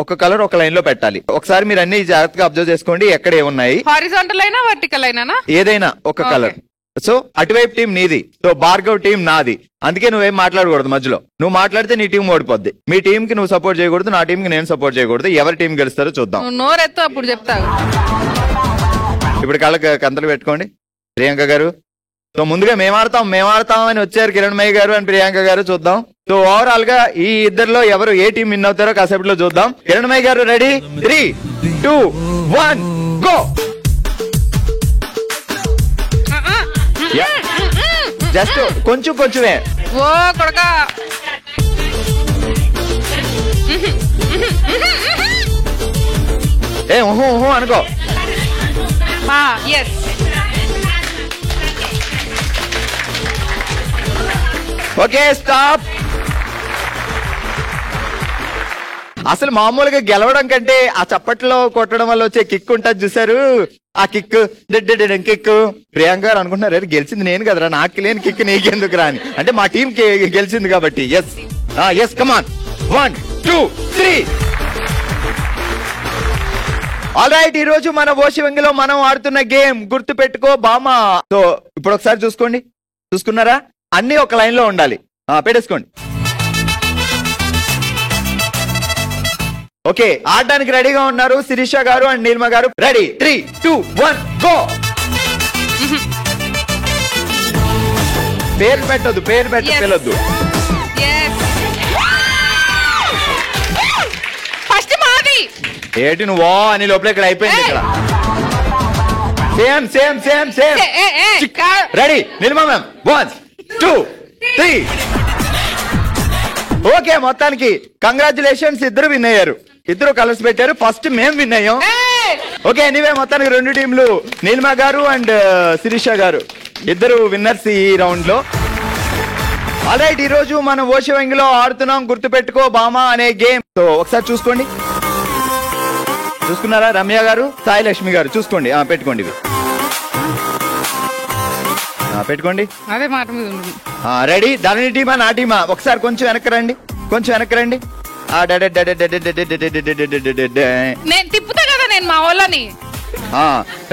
ఒక కలర్ ఒక లైన్ లో పెట్టాలి. ఒకసారి మీరు అన్ని జాగ్రత్తగా అబ్జర్వ్ చేసుకోండి ఎక్కడ ఏమున్నాయి. హారిజాంటల్ అయినా వర్టికల్ అయినా ఏదైనా ఒక కలర్. సో అటువైపు టీం నీది, సో భార్గవ్ టీం నాది. అందుకే నువ్వేం మాట్లాడకూడదు మధ్యలో. నువ్వు మాట్లాడితే నీ టీం ఓడిపోద్ది. మీ టీం కి నువ్వు సపోర్ట్ చేయకూడదు, నా టీం కి నేను సపోర్ట్ చేయకూడదు. ఎవరి టీం గెలుస్తారో చూద్దాం. నోరెత్తు అప్పుడు చెప్తావు. ఇప్పుడు కళ్ళకి కంతలు పెట్టుకోండి ప్రియాంక గారు. సో ముందుగా మేము ఆడతాం అని వచ్చారు కిరణ్మయ్య గారు అండ్ ప్రియాంక గారు. చూద్దాం. సో ఓవరాల్ గా ఈ ఇద్దరులో ఎవరు ఏ టీం విన్ అవుతారో కాసేపట్లో చూద్దాం. కిరణ్మయ్య గారు రెడీ? 3, 2, 1 గో. జస్ట్ కొంచెమే. ఓ కొడక ఏ ఊహు అనుకో. Okay stop. అసలు మామూలుగా గెలవడం కంటే ఆ చప్పట్లో కొట్టడం వల్ల వచ్చే కిక్ ఉంటుంది చూసారు, ఆ కిక్ కిక్. ప్రియాంక గారు అనుకుంటున్నారు గెలిచింది నేను కదరా, నాకు లేని కిక్ నీకెందుకు రాని. అంటే మా టీం గెలిచింది కాబట్టి. Yes come on. 1, 2, 3. ఆల్ రైట్, ఈ రోజు మన ఓషివంగిలో మనం ఆడుతున్న గేమ్ గుర్తు పెట్టుకో బామా. సో ఇప్పుడు ఒకసారి చూసుకోండి. చూసుకున్నారా? అన్ని ఒక లైన్ లో ఉండాలి. పెట్టేసుకోండి. ఓకే, ఆడడానికి రెడీగా ఉన్నారు శిరీష గారు అండ్ నీలిమ గారు. రెడీ? 3, 2, 1 గో. పేరు పెట్టొద్దు. ఫస్ట్ మాది. ఏంటి నువ్వు అని లోపల ఇక్కడ అయిపోయింది. ఇక్కడ same. Ready Neelima ma'am? 1, 2, 3. Okay, మొత్తానికి కంగ్రాచులేషన్స్, ఇద్దరు విన్ అయ్యారు. ఇద్దరు కలర్స్ పెట్టారు. ఫస్ట్ మేము విన్ అయ్యాం. ఓకే, ఎనీవే మొత్తానికి 2 టీంలు నీలిమ గారు అండ్ శిరీష గారు ఇద్దరు విన్నర్స్ ఈ రౌండ్ లో. ఆల్రైట్, ఈ రోజు మనం ఓషివంగిలో ఆడుతున్నాం గుర్తుపెట్టుకో బామా అనే గేమ్. సో ఒకసారి చూసుకోండి. చూసుకున్నారా? రమ్య గారు, సాయి లక్ష్మి గారు చూసుకోండి. పెట్టుకోండి ఇవి. పెట్టుకోండి. అదే మాట మీద. రెడీ? ధరణి టీమా నా టీమా? ఒకసారి కొంచెం వెనక్కి రండి. నేను తిప్పుతా కదా నేను మా వాళ్ళని.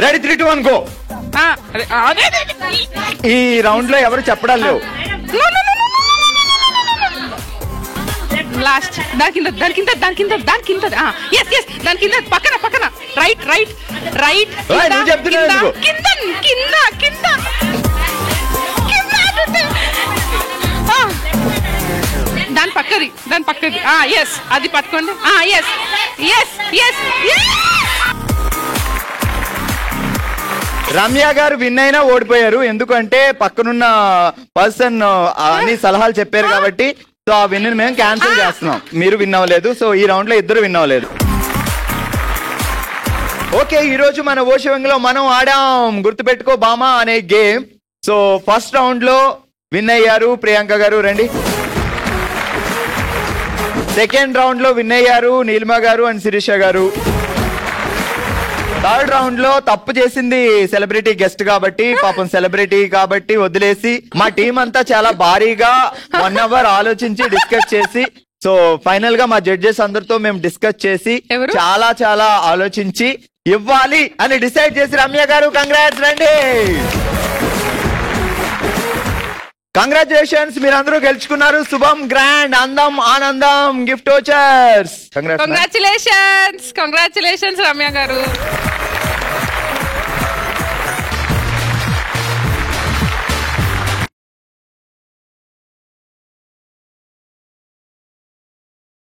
రెడీ? 3, 2, 1 గో. ఈ రౌండ్ లో ఎవరు చెప్పడం లేవు. లాస్ట్ దాని కింద పక్కన రైట్ కింద దాని పక్కది అది పట్టుకోండి. రమ్య గారు విన్ అయినా ఓడిపోయారు. ఎందుకంటే పక్కనున్న పర్సన్ అన్ని సలహాలు చెప్పారు కాబట్టి. సో ఆ విన్ మేము క్యాన్సిల్ చేస్తున్నాం. మీరు విన్ అవ్వలేదు. సో ఈ రౌండ్ లో ఇద్దరు విన్ అవ్వలేదు. ఓకే, ఈ రోజు మన ఓషివంగిలో మనం ఆడాం గుర్తుపెట్టుకో బామా అనే గేమ్. సో ఫస్ట్ రౌండ్ లో విన్ అయ్యారు ప్రియాంక గారు. రండి. సెకండ్ రౌండ్ లో విన్ అయ్యారు నీలిమ గారు అండ్ శిరీష గారు. థర్డ్ రౌండ్ లో తప్పు చేసింది సెలబ్రిటీ గెస్ట్ కాబట్టి, పాపం సెలబ్రిటీ కాబట్టి వదిలేసి మా టీం అంతా చాలా భారీగా 1 అవర్ ఆలోచించి డిస్కస్ చేసి, సో ఫైనల్ గా మా జడ్జెస్ అందరితో మేము డిస్కస్ చేసి చాలా ఆలోచించి ఇవ్వాలి అని డిసైడ్ చేసి రమ్య గారు కంగ్రాట్స్. రండి. కంగ్రాచులేషన్స్, మీరందరూ గెలుచుకున్నారు. శుభం, గ్రాండ్, అందం, ఆనందం గిఫ్ట్ వోచర్స్. కంగ్రాచులేషన్స్ రమ్య గారు.